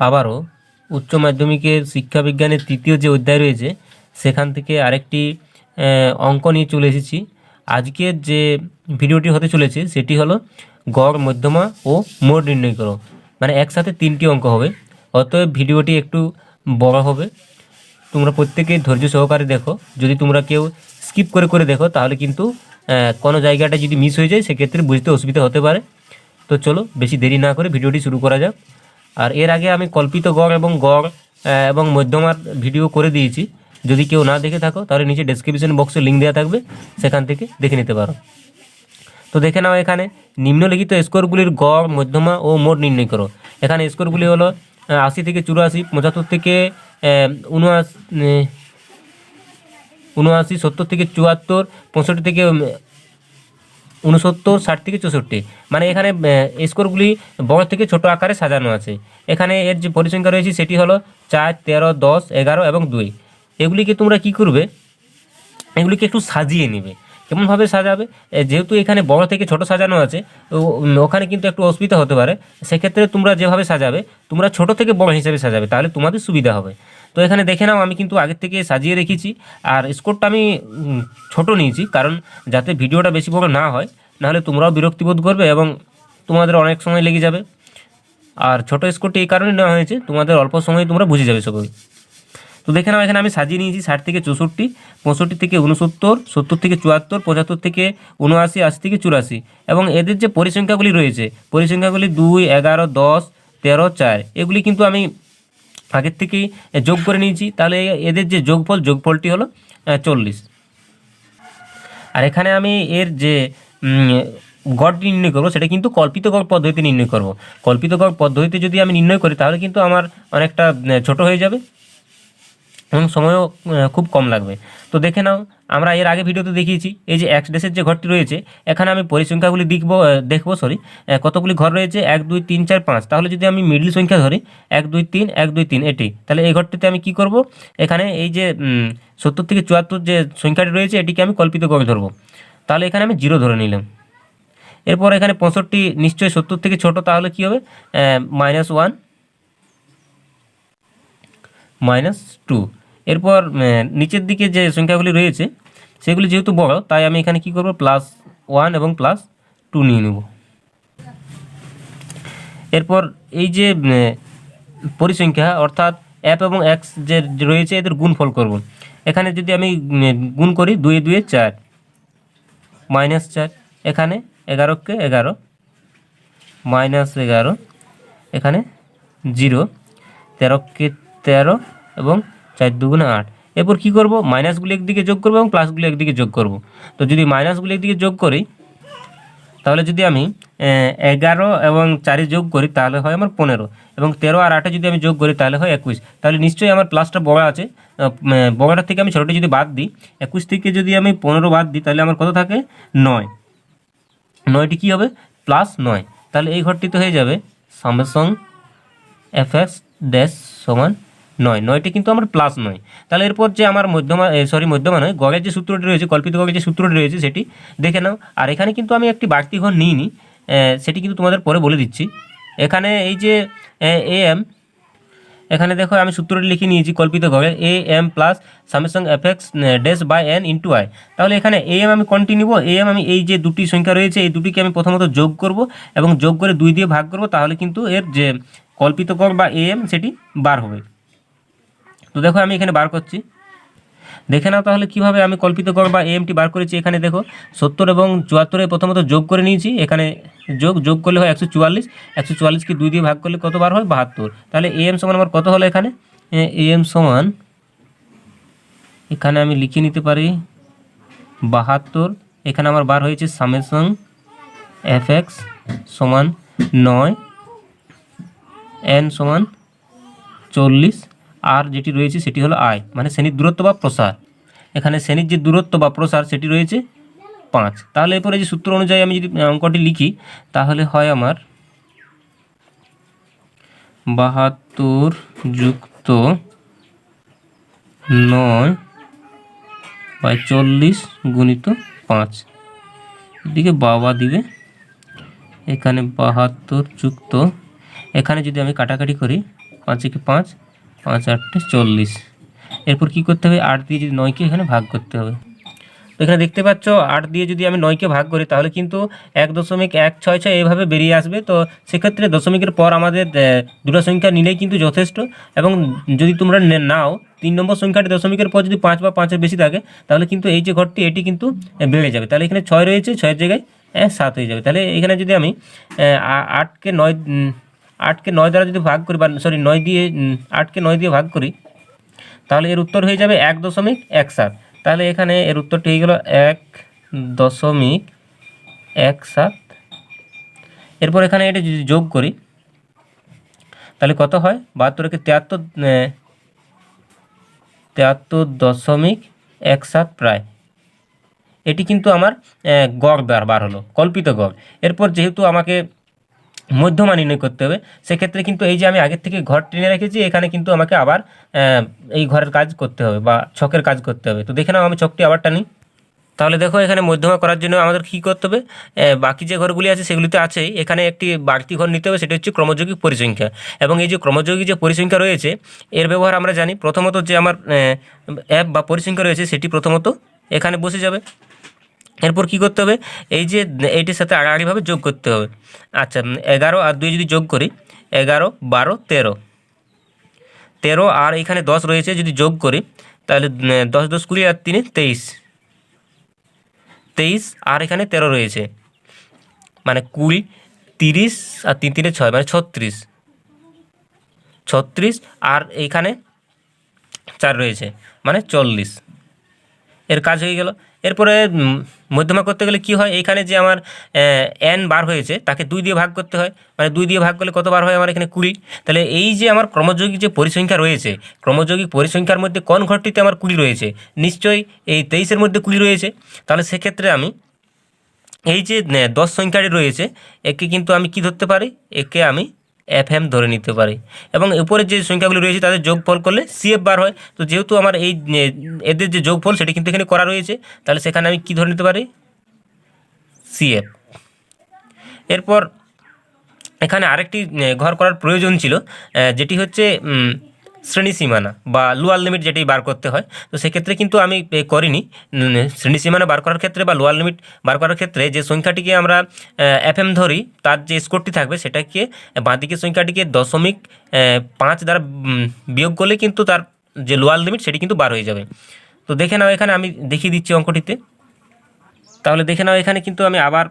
আবারও উচ্চ মাধ্যমিকের শিক্ষা বিজ্ঞানের তৃতীয় যে অধ্যায় রয়েছে সেখান থেকে আরেকটি অঙ্ক নিয়ে চলে এসেছি। আজকের যে ভিডিওটি হতে চলেছে সেটি হলো গড়, মধ্যমা ও মোট নির্ণয় করো, মানে একসাথে 3টি অঙ্ক হবে। অতএব ভিডিওটি একটু বড় হবে, তোমরা প্রত্যেকেই ধৈর্য সহকারে দেখো। যদি তোমরা কেউ স্কিপ করে করে দেখো তাহলে কিন্তু কোনো জায়গাটা যদি মিস হয়ে যায় সেক্ষেত্রে বুঝতে অসুবিধা হতে পারে। তো চলো বেশি দেরি না করে ভিডিওটি শুরু করা যাক। আর এর আগে আমি কল্পিত গড় এবং মধ্যমার ভিডিও করে দিয়েছি। যদি কেউ না দেখে থাকো তাহলে নিচে ডেসক্রিপশন বক্সে লিঙ্ক দেওয়া থাকবে, সেখান থেকে দেখে নিতে পারো। তো দেখে নাও, এখানে নিম্নলিখিত স্কোরগুলির গড়, মধ্যমা ও মোট নির্ণয় করো। এখানে স্কোরগুলি হলো 80 থেকে 84, 75 থেকে 79, 70 থেকে 74, 65 থেকে 69, 60 থেকে 64। মানে এখানে স্কোরগুলি বড় থেকে ছোট আকারে সাজানো আছে। এখানে এর যে পরিসংখ্যা রয়েছে সেটি হলো 4, 13, 10, 11 এবং 2। এগুলিকে তোমরা কি করবে, এগুলিকে একটু সাজিয়ে নেবে। কেমনভাবে সাজাবে? যেহেতু এখানে বড় থেকে ছোট সাজানো আছে, ওখানে কিন্তু একটু অসুবিধা হতে পারে। সেক্ষেত্রে তোমরা যেভাবে সাজাবে, তোমরা ছোট থেকে বড় হিসেবে সাজাবে, তাহলে তোমাদের সুবিধা হবে। তো এখানে দেখে নাও, আমি কিন্তু আগের থেকে সাজিয়ে রেখেছি। আর স্কোরটা আমি ছোট নিয়েছি, কারণ যাতে ভিডিওটা বেশি বড় না হয়, নাহলে তোমরাও বিরক্তিবোধ করবে এবং তোমাদের অনেক সময় লেগে যাবে। আর ছোট স্কোরটি এই কারণে নেওয়া হয়েছে, তোমাদের অল্প সময়ে তোমরা বুঝে যাবে সবাই। তো দেখে নাও, এখানে আমি সাজিয়ে নিয়েছি 60 থেকে 64, 65 থেকে 69, 70 থেকে 74, 75 থেকে 79, 80 থেকে 84। এবং এদের যে পরিসংখ্যাগুলি রয়েছে, পরিসংখ্যাগুলি 2, 11, 10, 13, 4, এগুলি কিন্তু আমি আগের থেকেই যোগ করে নিয়েছি। তাহলে এদের যে যোগফলটি হলো 40। আর এখানে আমি এর যে গড় নির্ণয় করবো সেটা কিন্তু কল্পিত গড় পদ্ধতিতে নির্ণয় করব। কল্পিত গড় পদ্ধতিতে যদি আমি নির্ণয় করি তাহলে কিন্তু আমার অনেকটা ছোট হয়ে যাবে এবং সময়ও খুব কম লাগবে। তো দেখে নাও, আমরা এর আগে ভিডিওতে দেখিয়েছি এই যে এক্স ড্যাশের যে ঘরটি রয়েছে, এখানে আমি পরিসংখ্যাগুলি দেখবো কতগুলি ঘর রয়েছে, 1, 2, 3, 4, 5। তাহলে যদি আমি মিডল সংখ্যা ধরি 1, 2, 3, 1, 2, 3 এটি, তাহলে এই ঘরটিতে আমি কি করব, এখানে এই যে 70 থেকে 74 যে সংখ্যাটি রয়েছে এটিকে আমি কল্পিত গড় ধরবো। তাহলে এখানে আমি 0 ধরে নিলাম। এরপর এখানে 65 নিশ্চয়ই 70 থেকে ছোট, তাহলে কি হবে, -1, -2। এরপর নিচের দিকে যে সংখ্যাগুলি রয়েছে সেগুলি যেহেতু বড়, তাই আমি এখানে কি করব, +1 এবং +2 নিয়ে নেব। এরপর এই যে পরিসংখ্যা অর্থাৎ f এবং x যে রয়েছে এদের গুণফল করব। এখানে যদি আমি গুণ করি 2 2 4, -4, এখানে 11 কে 11, -11, এখানে 0, 13 কে 13 এবং 4 2 8। এরপর কী করব, মাইনাসগুলি একদিকে যোগ করব এবং প্লাসগুলি একদিকে যোগ করব। তো যদি মাইনাসগুলি একদিকে যোগ করি, তাহলে যদি আমি 11 এবং 4 যোগ করি তাহলে হয় আমার 15, এবং 13 আর 8 যদি আমি যোগ করি তাহলে হয় 21। তাহলে নিশ্চয়ই আমার প্লাসটা বড় আছে, বড়টার থেকে আমি ছোটোটি যদি বাদ দিই, 21 থেকে যদি আমি 15 বাদ দিই তাহলে আমার কত থাকে, 9। 9টি কী হবে, +9। তাহলে এই ঘরটিতে হয়ে যাবে সামেসং fx ড্যাশ সমান 9। 9টি কিন্তু আমার +9। তাহলে এরপর যে আমার মধ্যমা নয়, গড়ের যে সূত্রটি রয়েছে, কল্পিত গড়ের যে সূত্রটি রয়েছে সেটি দেখে নাও। আর এখানে কিন্তু আমি একটি বাড়তি ঘর নিইনি, সেটি কিন্তু তোমাদের পরে বলে দিচ্ছি। এখানে এই যে am, এখানে দেখো আমি সূত্রটি লিখে নিয়েছি কল্পিত গড়ের am প্লাস সামেসং fx dash by n into i। তাহলে এখানে am আমি কোনটি নিব, am আমি এই যে দুটি সংখ্যা রয়েছে এই দুটিকে আমি প্রথমত যোগ করব এবং যোগ করে 2 দিয়ে ভাগ করব, তাহলে কিন্তু এর যে কল্পিত গড় বা am সেটি বার হবে। তো দেখো আমি এখানে বার করছি, দেখে নাও তাহলে কীভাবে আমি কল্পিত গড় বা amটি বার করেছি। এখানে দেখো 70 এবং 74 প্রথমত যোগ করে নিয়েছি, এখানে যোগ করলে হয় 144, 144কে 2 দিয়ে ভাগ করলে কত বার হয়, 72। তাহলে am সমান আমার কত হলো, এখানে am সমান, এখানে আমি লিখে নিতে পারি 72। এখানে আমার বার হয়েছে সামেসং fx সমান 9, n সমান 40, আর যেটি রয়েছে সেটি হলো i, মানে শ্রেণীর দূরত্ব বা প্রসার। এখানে শ্রেণীর যে দূরত্ব বা প্রসার সেটি রয়েছে 5। তাহলে এরপরে যে সূত্র অনুযায়ী আমি যদি অঙ্কটি লিখি তাহলে হয় আমার 72 যুক্ত 9/40 গুণিত 5, এদিকে বাবা দিবে, এখানে 72 যুক্ত এখানে যদি আমি কাটাকাটি করি 5 একে 5, 5 8 40। এরপর কী করতে হবে, 8 দিয়ে যদি 9কে এখানে ভাগ করতে হবে। তো এখানে দেখতে পাচ্ছ 8 দিয়ে যদি আমি 9কে ভাগ করি তাহলে কিন্তু 1.166 এইভাবে বেরিয়ে আসবে। তো সেক্ষেত্রে দশমিকের পর আমাদের দুটো সংখ্যা নিলেই কিন্তু যথেষ্ট। এবং যদি তোমরা নাও 3 নম্বর সংখ্যাটি দশমিকের পর যদি 5 বা 5-এর বেশি থাকে তাহলে কিন্তু এই যে ঘরটি এটি কিন্তু বেড়ে যাবে। তাহলে এখানে 6 রয়েছে, 6-এর জায়গায় 7 হয়ে যাবে। তাহলে এখানে যদি আমি 8কে 9 দ্বারা যদি ভাগ করি, বা 9 দিয়ে 8কে 9 দিয়ে ভাগ করি তাহলে এর উত্তর হয়ে যাবে 1.17। তাহলে এখানে এর উত্তরটি হয়ে গেল 1.17। এরপর এখানে এটা যদি যোগ করি তাহলে কত হয়, 72কে 73.17 প্রায়। এটি কিন্তু আমার গড় বার হলো, কল্পিত গড়। এরপর যেহেতু আমাকে মধ্যমা নির্ণয় করতে হবে, সেক্ষেত্রে কিন্তু এই যে আমি আগের থেকে ঘর টেনে রেখেছি, এখানে কিন্তু আমাকে আবার এই ঘরের কাজ করতে হবে বা ছকের কাজ করতে হবে। তো দেখে নাও আমি ছকটি আবার টানি। তাহলে দেখো এখানে মধ্যমা করার জন্য আমাদের কী করতে হবে, বাকি যে ঘরগুলি আছে সেগুলিতে আছেই, এখানে একটি বাড়তি ঘর নিতে হবে, সেটা হচ্ছে ক্রমযৌগিক পরিসংখ্যা। এবং এই যে ক্রমযৌগিক যে পরিসংখ্যা রয়েছে এর ব্যবহার আমরা জানি। প্রথমত যে আমার অ্যাপ বা পরিসংখ্যা রয়েছে সেটি প্রথমত এখানে বসে যাবে। এরপর কী করতে হবে, এই যে এইটির সাথে আড়াআড়িভাবে যোগ করতে হবে। আচ্ছা, 11 আর 2 যদি যোগ করি, 11, 12, 13 আর এখানে 10 রয়েছে, যদি যোগ করি তাহলে 10 10 20 আর 3 23 আর এখানে 13 রয়েছে, মানে 20, 30 আর 3 3 6 মানে 36 আর এইখানে 4 রয়েছে মানে 40। এর কাজ হয়ে গেল। এরপরে মধ্যমা করতে গেলে কি হয়, এইখানে যে আমার n বার হয়েছে তাকে 2 দিয়ে ভাগ করতে হয়, মানে 2 দিয়ে ভাগ করলে কত বার হয় আমার এখানে 20। তাহলে এই যে আমার ক্রমযৌগিক যে পরিসংখ্যা রয়েছে, ক্রমযৌগিক পরিসংখ্যার মধ্যে কোন ঘরটিতে আমার 20 রয়েছে, নিশ্চয়ই এই 23-এর মধ্যে 20 রয়েছে। তাহলে সেক্ষেত্রে আমি এই যে 10 সংখ্যাটি রয়েছে একে কিন্তু আমি কি ধরতে পারি, একে আমি FM ধরে নিতে পারি। এবং উপরের যে সংখ্যাগুলি রয়েছে তাদের যোগফল করলে CF বার হয়। তো যেহেতু আমার এই এদের যে যোগফল সেটি কিন্তু এখানে করা রয়েছে, তাহলে সেখানে আমি কি ধরে নিতে পারি, CF। এরপর এখানে আরেকটি ঘর করার প্রয়োজন ছিল, যেটি হচ্ছে শ্রেণীসীমানা বা লোয়ার লিমিট, যেটি বার করতে হয়। তো সেক্ষেত্রে কিন্তু আমি করিনি। শ্রেণীসীমানা বার করার ক্ষেত্রে বা লোয়ার লিমিট বার করার ক্ষেত্রে যে সংখ্যাটিকে আমরা FM ধরি তার যে স্কোরটি থাকবে সেটাকে বাঁদিকের সংখ্যাটিকে 0.5 দ্বারা বিয়োগ করলে কিন্তু তার যে লোয়ার লিমিট সেটি কিন্তু বার হয়ে যাবে। তো দেখে নাও এখানে আমি দেখিয়ে দিচ্ছি অঙ্কটিতে। তাহলে দেখে নাও এখানে কিন্তু আমি আবার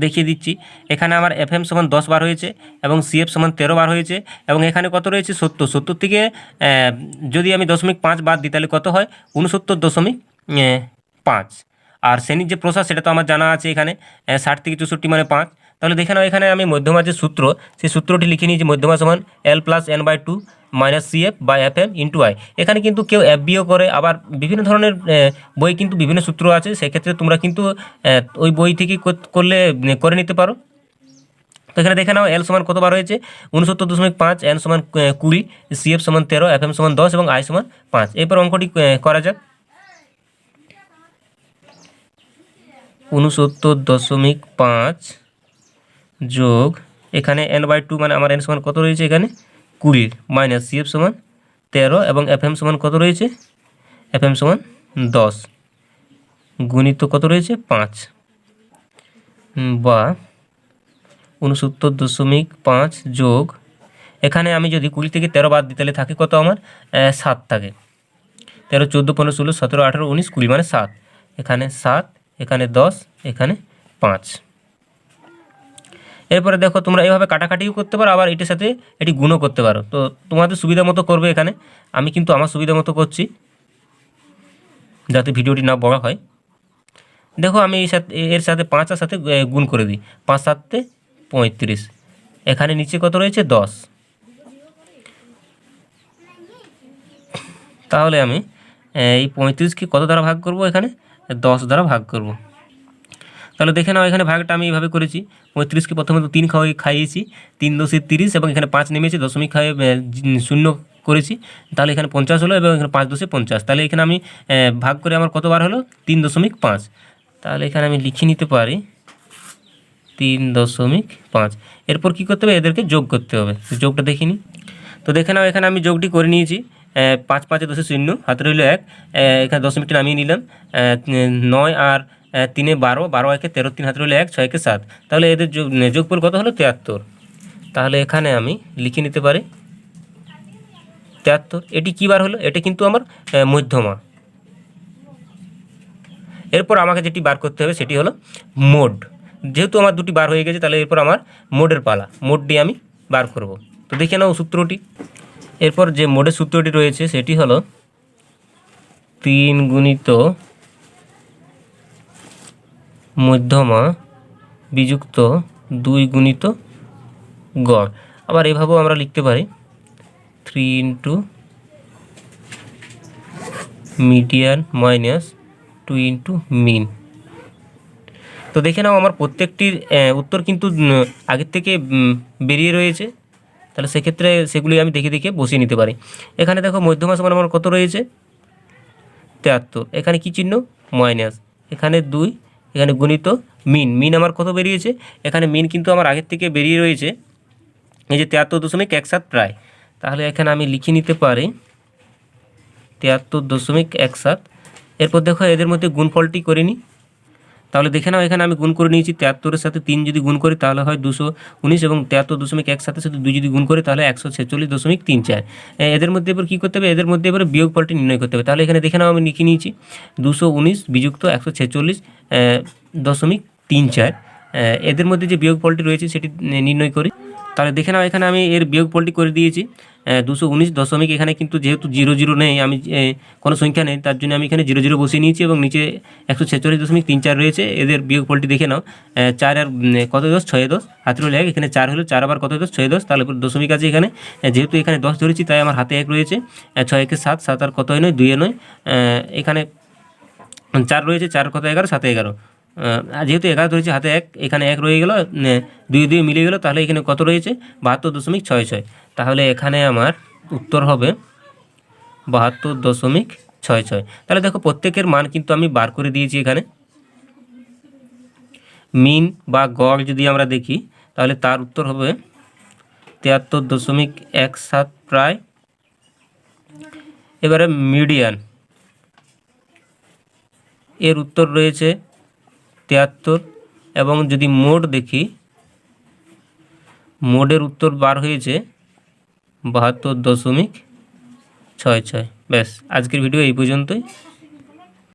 দেখিয়ে দিচ্ছি। এখানে আমার FM সমান 10 বার হয়েছে এবং CF সমান 13 বার হয়েছে। এবং এখানে কত রয়েছে, 70 থেকে যদি আমি 0.5 বাদ দিই তাহলে কত হয়, 69.5। আর শ্রেণীর যে প্রসার সেটা তো আমার জানা আছে, এখানে 60 থেকে 64 মানে 5। তাহলে দেখে নাও এখানে আমি মধ্যমার যে সূত্র সেই সূত্রটি লিখে নিয়েছি, মধ্যমা সমান L + n/2 CF / FM × I। এখানে কিন্তু কেউ FBও করে, আবার বিভিন্ন ধরনের বই কিন্তু বিভিন্ন সূত্র আছে, সেক্ষেত্রে তোমরা কিন্তু ওই বই থেকে করে নিতে পারো। তো এখানে দেখে নাও L সমান কতবার হয়েছে, 69.5, n সমান 20, CF সমান 13, FM সমান 10 এবং I সমান 5। এরপর অঙ্কটি করা যাক। 69.5 যোগ এখানে n/2 মানে আমার n সমান কত রয়েছে, এখানে 20 মাইনাস CF সমান 13 এবং FM সমান কত রয়েছে, FM সমান 10 গুণিত কত রয়েছে 5, বা 69.5 যোগ এখানে আমি যদি 20 থেকে 13 বাদ দিই তাহলে থাকে কত আমার 7 থাকে। 13, 14, 15, 16, 17, 18, 19, 20 মানে 7। এখানে 7, এখানে 10, এখানে 5। এরপরে দেখো তোমরা এইভাবে কাটাকাটিও করতে পারো, আবার এটির সাথে এটি গুণও করতে পারো। তো তোমাদের সুবিধা মতো করবে। এখানে আমি কিন্তু আমার সুবিধা মতো করছি যাতে ভিডিওটি না বড় হয়। দেখো আমি এর সাথে 5-এর সাথে গুণ করে দিই, 5 7 35। এখানে নিচে কত রয়েছে 10। তাহলে আমি এই 35কে কত দ্বারা ভাগ করব, এখানে 10 দ্বারা ভাগ করব। তাহলে দেখে নাও এখানে ভাগটা আমি এইভাবে করেছি, 35কে প্রথমে তো 3 খাইয়েছি, 3 × 10 = 30 এবং এখানে 5 নেমেছে, দশমিক খাইয়ে 0 করেছি, তাহলে এখানে 50 হলো এবং এখানে 5 × 10 = 50। তাহলে এখানে আমি ভাগ করে আমার কতবার হলো, 3.5। তাহলে এখানে আমি লিখে নিতে পারি 3.5। এরপর কী করতে হবে, এদেরকে যোগ করতে হবে। যোগটা দেখিনি, তো দেখে নাও এখানে আমি যোগটি করে নিয়েছি। 5 5 10 শূন্য, হাতে রইল 1, এখানে দশমিকটা নামিয়ে নিলাম। 9 আর 3 12, 12 1 13, 3 হাতে রইল 1, 6 1 7। তাহলে এদের যোগফল কত হলো? 73। তাহলে এখানে আমি লিখে নিতে পারি 73। এটি কী বার হলো? এটা কিন্তু আমার মধ্যমা। এরপর আমাকে যেটি বার করতে হবে সেটি হলো মোড। যেহেতু আমার দুটি বার হয়ে গেছে, তাহলে এরপর আমার মোডের পালা। মোডটি আমি বার করব। তো দেখে নাও সূত্রটি। এরপর যে মোডের সূত্রটি রয়েছে সেটি হলো 3 গুণিত মধ্যমা বিযুক্ত 2 গুণিত গড়। আবার এভাবেও আমরা লিখতে পারি 3 into median minus 2 into mean. তো দেখে নাও আমার প্রত্যেকটির উত্তর কিন্তু আগের থেকে বেরিয়ে রয়েছে। তাহলে সেক্ষেত্রে সেগুলি আমি দেখে দেখে বসিয়ে নিতে পারি। এখানে দেখো মধ্যমা সমান আমার কত রয়েছে? 73। এখানে কি চিহ্ন? মাইনাস। এখানে 2, এখানে গুণিত মিন। মিন আমার কত বেরিয়েছে? এখানে মিন কিন্তু আমার আগের থেকে বেরিয়ে রয়েছে এই যে 73.17 প্রায়। তাহলে এখানে আমি লিখে নিতে পারি 73.17। এরপর দেখো এদের মধ্যে গুণফলটি করে নিই। তাহলে দেখে নাও এখানে আমি গুণ করে নিয়েছি। 73-এর সাথে 3 যদি গুণ করি তাহলে হয় 219, এবং 73.1 সাথে 2 যদি গুণ করি তাহলে 146.34। এদের মধ্যে এবার কী করতে হবে? এদের মধ্যে এবার বিয়োগফলটি নির্ণয় করতে হবে। তাহলে এখানে দেখে নাও আমি লিখে নিয়েছি 219 বিযুক্ত 146.34। এদের মধ্যে যে বিয়োগফলটি রয়েছে সেটি নির্ণয় করি। তাহলে দেখে নাও এখানে আমি এর বিয়োগফলটি করে দিয়েছি 219 এখানে কিন্তু যেহেতু 0 0 নেই, আমি কোনো সংখ্যা নেই, তার জন্য আমি এখানে 0 0 বসিয়ে নিয়েছি, এবং নিচে 146.34 রয়েছে। এদের বিয়োগফলটি দেখে নাও 4 আর কত 10, 6 10, হাতে রইল 1, এখানে 4 হলো, 4 আবার কত 10, 6 10। তাহলে দশমিক আছে এখানে, যেহেতু এখানে 10 ধরেছি তাই আমার হাতে 1 রয়েছে। 6 1 7, 7 আর কত নয় 2 নয়, এখানে 4 রয়েছে, 4 কত 11, 7 11। যেহেতু 11 ধরেছি, হাতে 1, এখানে 1 রয়ে গেল, 2 2 মিলে গেল। তাহলে এখানে কত রয়েছে? 72.66। তাহলে এখানে আমার উত্তর হবে 72.66। তাহলে দেখো প্রত্যেকের মান কিন্তু আমি বার করে দিয়েছি এখানে। মিন বা গড় যদি আমরা দেখি তাহলে তার উত্তর হবে 73.17 প্রায়। এবারে মিডিয়ান, এর উত্তর রয়েছে 73, এবং যদি মোড দেখি, মোডের উত্তর বার হয়েছে 72.66। ব্যাস, আজকের ভিডিও এই পর্যন্তই।